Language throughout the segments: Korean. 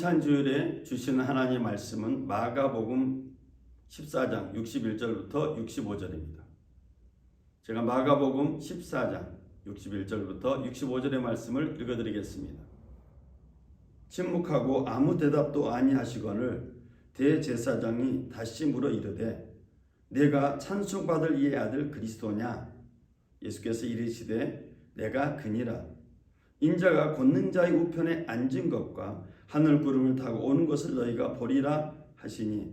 성찬주일에 주시는 하나님의 말씀은 마가복음 14장 61절부터 65절입니다. 제가 마가복음 14장 61절부터 65절의 말씀을 읽어드리겠습니다. 침묵하고 아무 대답도 아니하시거늘 대제사장이 다시 물어 이르되 내가 찬송받을 이의 아들 그리스도냐? 예수께서 이르시되 내가 그니라. 인자가 걷는 자의 우편에 앉은 것과 하늘 구름을 타고 오는 것을 너희가 보리라 하시니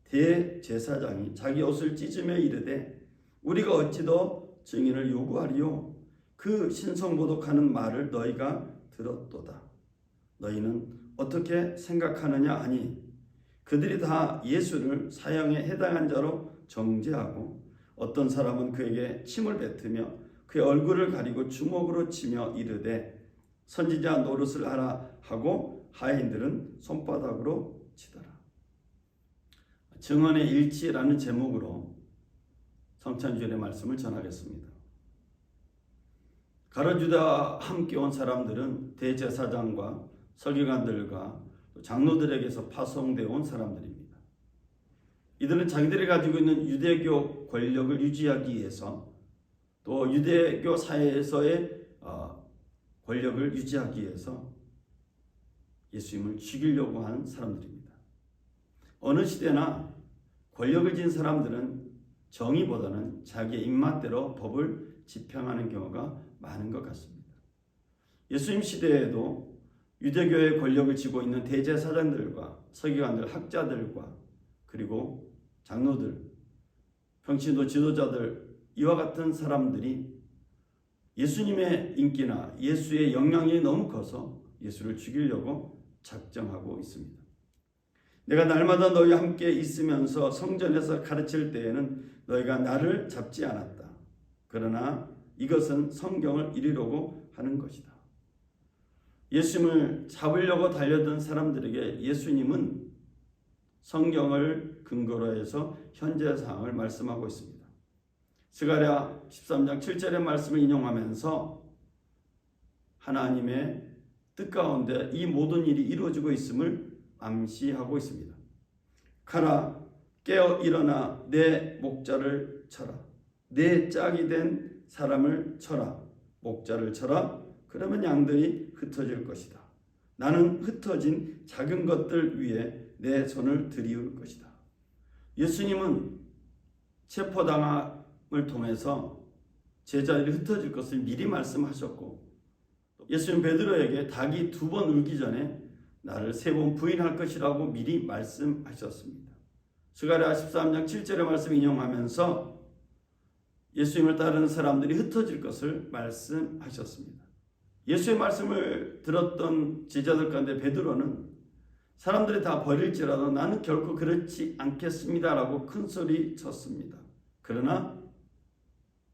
대제사장이 자기 옷을 찢으며 이르되 우리가 어찌 더 증인을 요구하리요? 그 신성모독하는 말을 너희가 들었도다. 너희는 어떻게 생각하느냐 하니 그들이 다 예수를 사형에 해당한 자로 정죄하고 어떤 사람은 그에게 침을 뱉으며 그의 얼굴을 가리고 주먹으로 치며 이르되 선지자 노릇을 하라 하고 하인들은 손바닥으로 치더라. 증언의 일치라는 제목으로 성찬주일의 말씀을 전하겠습니다. 가룟유다와 함께 온 사람들은 대제사장과 서기관들과 장로들에게서 파송되어 온 사람들입니다. 이들은 자기들이 가지고 있는 유대교 권력을 유지하기 위해서 또 유대교 사회에서의 권력을 유지하기 위해서 예수님을 죽이려고 하는 사람들입니다. 어느 시대나 권력을 쥔 사람들은 정의보다는 자기의 입맛대로 법을 집행하는 경우가 많은 것 같습니다. 예수님 시대에도 유대교의 권력을 쥐고 있는 대제사장들과 서기관들, 학자들과 그리고 장로들, 평신도 지도자들 이와 같은 사람들이 예수님의 인기나 예수의 영향이 너무 커서 예수를 죽이려고 작정하고 있습니다. 내가 날마다 너희와 함께 있으면서 성전에서 가르칠 때에는 너희가 나를 잡지 않았다. 그러나 이것은 성경을 이루려고 하는 것이다. 예수님을 잡으려고 달려든 사람들에게 예수님은 성경을 근거로 해서 현재 상황을 말씀하고 있습니다. 스가랴 13장 7절의 말씀을 인용하면서 하나님의 뜻 가운데 이 모든 일이 이루어지고 있음을 암시하고 있습니다. 가라, 깨어 일어나 내 목자를 쳐라. 내 짝이 된 사람을 쳐라. 목자를 쳐라. 그러면 양들이 흩어질 것이다. 나는 흩어진 작은 것들 위에 내 손을 들이울 것이다. 예수님은 체포당함을 통해서 제자들이 흩어질 것을 미리 말씀하셨고 예수님 베드로에게 닭이 2번 울기 전에 나를 3번 부인할 것이라고 미리 말씀하셨습니다. 스가랴 13장 7절의 말씀 인용하면서 예수님을 따르는 사람들이 흩어질 것을 말씀하셨습니다. 예수의 말씀을 들었던 제자들 가운데 베드로는 사람들이 다 버릴지라도 나는 결코 그렇지 않겠습니다라고 큰 소리 쳤습니다. 그러나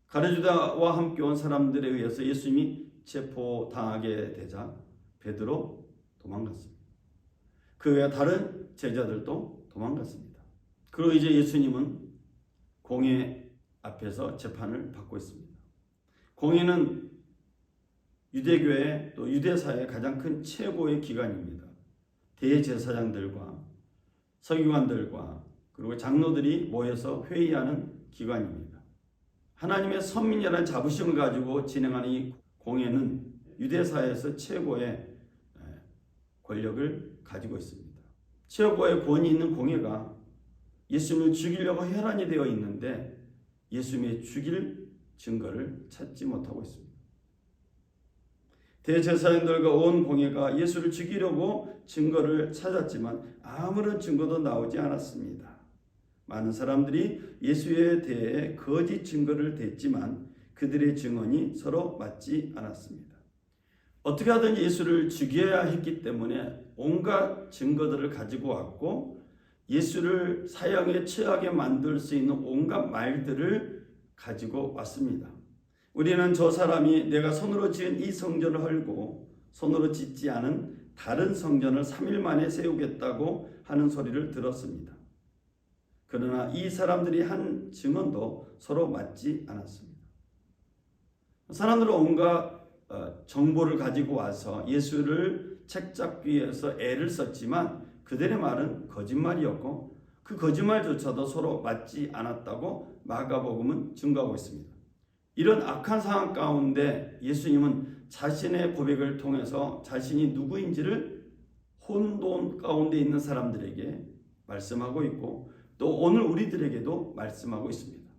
가룟유다와 함께 온 사람들에 의해서 예수님이 체포당하게 되자 베드로 도망갔습니다. 그 외에 다른 제자들도 도망갔습니다. 그리고 이제 예수님은 공회 앞에서 재판을 받고 있습니다. 공회는 유대교의 또 유대사의 가장 큰 최고의 기관입니다. 대제사장들과 서기관들과 그리고 장로들이 모여서 회의하는 기관입니다. 하나님의 선민이라는 자부심을 가지고 진행하는 이 공회는 유대사에서 최고의 권력을 가지고 있습니다. 최고의 권위 있는 공회가 예수님을 죽이려고 혈안이 되어 있는데 예수님의 죽일 증거를 찾지 못하고 있습니다. 대제사장들과 온 공회가 예수를 죽이려고 증거를 찾았지만 아무런 증거도 나오지 않았습니다. 많은 사람들이 예수에 대해 거짓 증거를 댔지만 그들의 증언이 서로 맞지 않았습니다. 어떻게 하든 예수를 죽여야 했기 때문에 온갖 증거들을 가지고 왔고 예수를 사형에 처하게 만들 수 있는 온갖 말들을 가지고 왔습니다. 우리는 저 사람이 내가 손으로 지은 이 성전을 헐고 손으로 짓지 않은 다른 성전을 3일 만에 세우겠다고 하는 소리를 들었습니다. 그러나 이 사람들이 한 증언도 서로 맞지 않았습니다. 사람들은 온갖 정보를 가지고 와서 예수를 책 잡기 위해서 애를 썼지만 그들의 말은 거짓말이었고 그 거짓말조차도 서로 맞지 않았다고 마가복음은 증거하고 있습니다. 이런 악한 상황 가운데 예수님은 자신의 고백을 통해서 자신이 누구인지를 혼돈 가운데 있는 사람들에게 말씀하고 있고 또 오늘 우리들에게도 말씀하고 있습니다.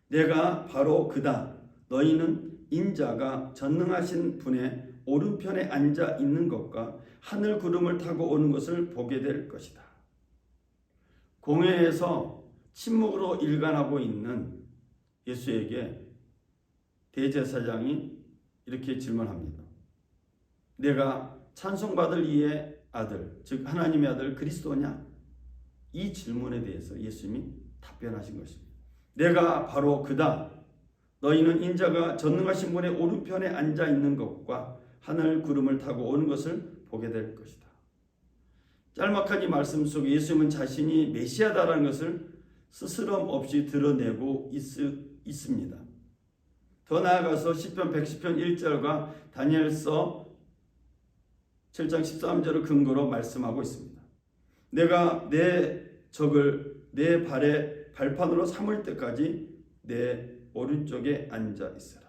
내가 바로 그다. 너희는 인자가 전능하신 분의 오른편에 앉아 있는 것과 하늘 구름을 타고 오는 것을 보게 될 것이다. 공회에서 침묵으로 일관하고 있는 예수에게 대제사장이 이렇게 질문합니다. 내가 찬송받을 이의 아들, 즉 하나님의 아들 그리스도냐? 이 질문에 대해서 예수님이 답변하신 것입니다. 내가 바로 그다. 너희는 인자가 전능하신 분의 오른편에 앉아 있는 것과 하늘 구름을 타고 오는 것을 보게 될 것이다. 짤막한 이 말씀 속에 예수님은 자신이 메시아다라는 것을 스스럼 없이 드러내고 있습니다. 더 나아가서 시편 110편 1절과 다니엘서 7장 13절을 근거로 말씀하고 있습니다. 내가 내 적을 내 발의 발판으로 삼을 때까지 내 오른쪽에 앉아 있으라.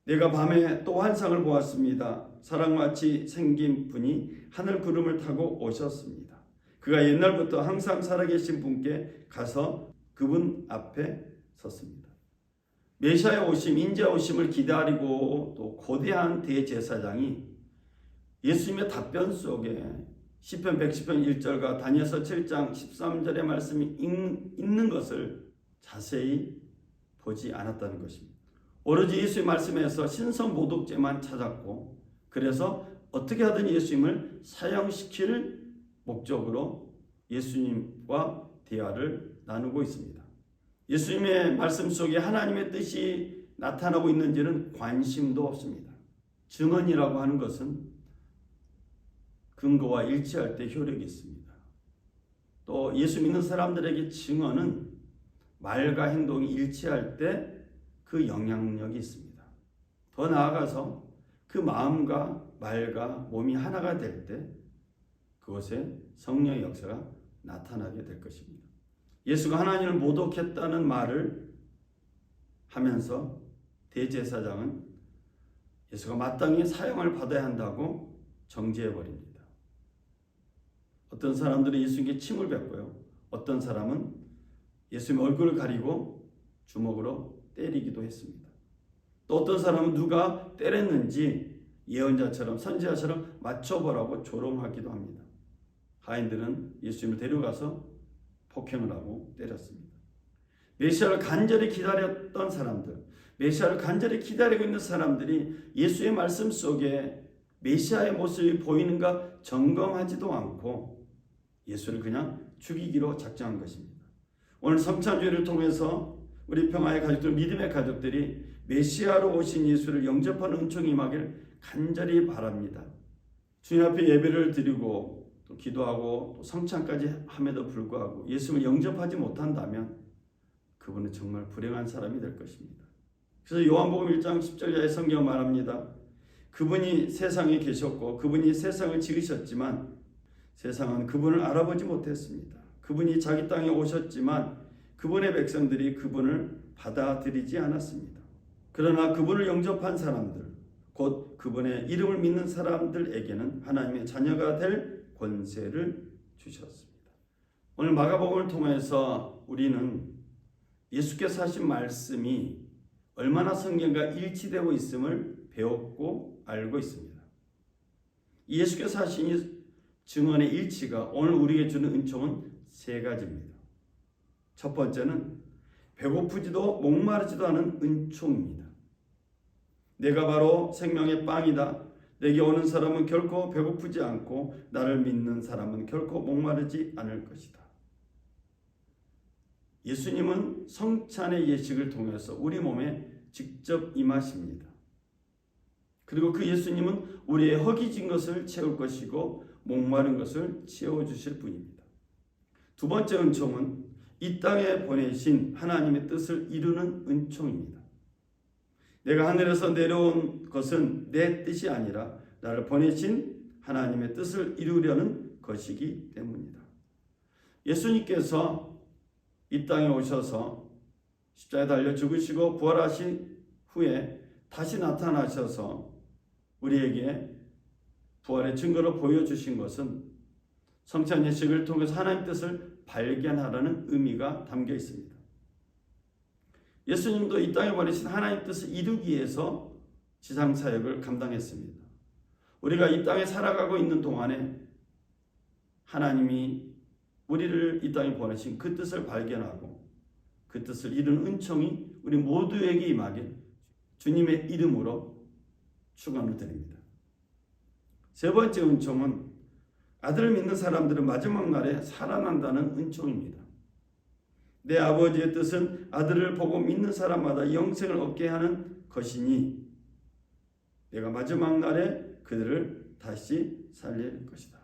내가 밤에 또 환상을 보았습니다. 사랑같이 생긴 분이 하늘 구름을 타고 오셨습니다. 그가 옛날부터 항상 살아계신 분께 가서 그분 앞에 섰습니다. 메시아의 오심, 인자의 오심을 기다리고 또 고대한 대제사장이 예수님의 답변 속에 시편 110편 1절과 다니엘서 7장 13절의 말씀이 있는 것을 자세히 보지 않았다는 것입니다. 오로지 예수의 말씀에서 신성모독죄만 찾았고 그래서 어떻게 하든 예수님을 사형시킬 목적으로 예수님과 대화를 나누고 있습니다. 예수님의 말씀 속에 하나님의 뜻이 나타나고 있는지는 관심도 없습니다. 증언이라고 하는 것은 근거와 일치할 때 효력이 있습니다. 또 예수 믿는 사람들에게 증언은 말과 행동이 일치할 때 그 영향력이 있습니다. 더 나아가서 그 마음과 말과 몸이 하나가 될 때 그곳에 성령의 역사가 나타나게 될 것입니다. 예수가 하나님을 모독했다는 말을 하면서 대제사장은 예수가 마땅히 사형을 받아야 한다고 정죄해버립니다. 어떤 사람들은 예수님께 침을 뱉고요. 어떤 사람은 예수님의 얼굴을 가리고 주먹으로 때리기도 했습니다. 또 어떤 사람은 누가 때렸는지 예언자처럼 선지자처럼 맞춰보라고 조롱하기도 합니다. 하인들은 예수님을 데려가서 폭행을 하고 때렸습니다. 메시아를 간절히 기다렸던 사람들, 메시아를 간절히 기다리고 있는 사람들이 예수의 말씀 속에 메시아의 모습이 보이는가 점검하지도 않고 예수를 그냥 죽이기로 작정한 것입니다. 오늘 성찬주의를 통해서 우리 평화의 가족들, 믿음의 가족들이 메시아로 오신 예수를 영접하는 은총이 임하기를 간절히 바랍니다. 주님 앞에 예배를 드리고 또 기도하고 또 성찬까지 함에도 불구하고 예수를 영접하지 못한다면 그분은 정말 불행한 사람이 될 것입니다. 그래서 요한복음 1장 10절에 성경 말합니다. 그분이 세상에 계셨고 그분이 세상을 지으셨지만 세상은 그분을 알아보지 못했습니다. 그분이 자기 땅에 오셨지만 그분의 백성들이 그분을 받아들이지 않았습니다. 그러나 그분을 영접한 사람들, 곧 그분의 이름을 믿는 사람들에게는 하나님의 자녀가 될 권세를 주셨습니다. 오늘 마가복음을 통해서 우리는 예수께서 하신 말씀이 얼마나 성경과 일치되고 있음을 배웠고 알고 있습니다. 예수께서 하신 증언의 일치가 오늘 우리에게 주는 은총은 세 가지입니다. 첫 번째는 배고프지도 목마르지도 않은 은총입니다. 내가 바로 생명의 빵이다. 내게 오는 사람은 결코 배고프지 않고 나를 믿는 사람은 결코 목마르지 않을 것이다. 예수님은 성찬의 예식을 통해서 우리 몸에 직접 임하십니다. 그리고 그 예수님은 우리의 허기진 것을 채울 것이고 목마른 것을 채워주실 분입니다. 두 번째 은총은 이 땅에 보내신 하나님의 뜻을 이루는 은총입니다. 내가 하늘에서 내려온 것은 내 뜻이 아니라 나를 보내신 하나님의 뜻을 이루려는 것이기 때문이다. 예수님께서 이 땅에 오셔서 십자가에 달려 죽으시고 부활하신 후에 다시 나타나셔서 우리에게 부활의 증거를 보여주신 것은 성찬 예식을 통해서 하나님의 뜻을 발견하라는 의미가 담겨 있습니다. 예수님도 이 땅에 보내신 하나님의 뜻을 이루기 위해서 지상사역을 감당했습니다. 우리가 이 땅에 살아가고 있는 동안에 하나님이 우리를 이 땅에 보내신 그 뜻을 발견하고 그 뜻을 이루는 은총이 우리 모두에게 임하길 주님의 이름으로 축원을 드립니다. 세 번째 은총은 아들을 믿는 사람들은 마지막 날에 살아난다는 은총입니다. 내 아버지의 뜻은 아들을 보고 믿는 사람마다 영생을 얻게 하는 것이니 내가 마지막 날에 그들을 다시 살릴 것이다.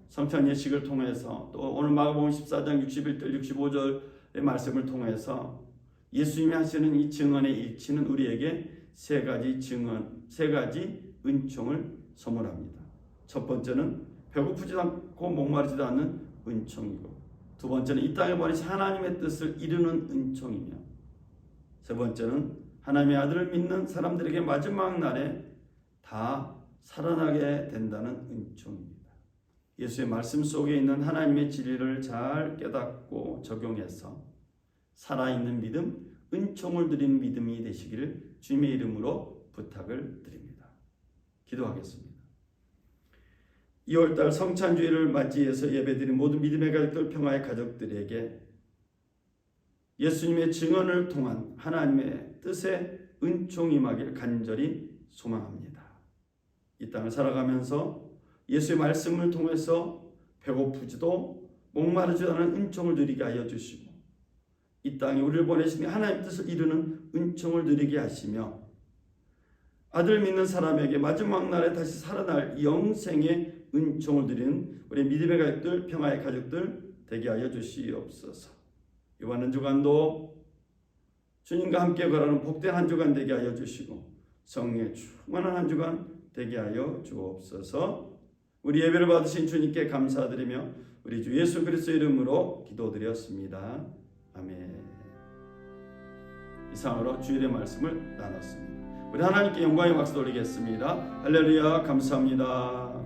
성찬 예식을 통해서 또 오늘 마가복음 14장 61절 65절의 말씀을 통해서 예수님이 하시는 이 증언의 일치는 우리에게 세 가지 은총을 선물합니다. 첫 번째는 배고프지도 않고 목마르지도 않는 은총이고, 두 번째는 이 땅에 보내신 하나님의 뜻을 이루는 은총이며, 세 번째는 하나님의 아들을 믿는 사람들에게 마지막 날에 다 살아나게 된다는 은총입니다. 예수의 말씀 속에 있는 하나님의 진리를 잘 깨닫고 적용해서 살아있는 믿음, 은총을 드리는 믿음이 되시기를 주님의 이름으로 부탁을 드립니다. 기도하겠습니다. 2월달 성찬주의를 맞이해서 예배드린 모든 믿음의 가족들, 평화의 가족들에게 예수님의 증언을 통한 하나님의 뜻에 은총이 임하기를 간절히 소망합니다. 이 땅을 살아가면서 예수의 말씀을 통해서 배고프지도 목마르지도 않은 은총을 누리게 하여 주시고, 이 땅에 우리를 보내신 하나님의 뜻을 이루는 은총을 누리게 하시며, 아들 믿는 사람에게 마지막 날에 다시 살아날 영생의 은총을 누리는 우리 믿음의 가족들, 평화의 가족들 되게 하여 주시옵소서. 이번 한 주간도 주님과 함께 걸어가는 복된 한 주간 되게 하여 주시고 성령의 충만한 한 주간 되게 하여 주옵소서. 우리 예배를 받으신 주님께 감사드리며 우리 주 예수 그리스도 이름으로 기도드렸습니다. 아멘. 이상으로 주일의 말씀을 나눴습니다. 우리 하나님께 영광의 박수 돌리겠습니다. 할렐루야. 감사합니다.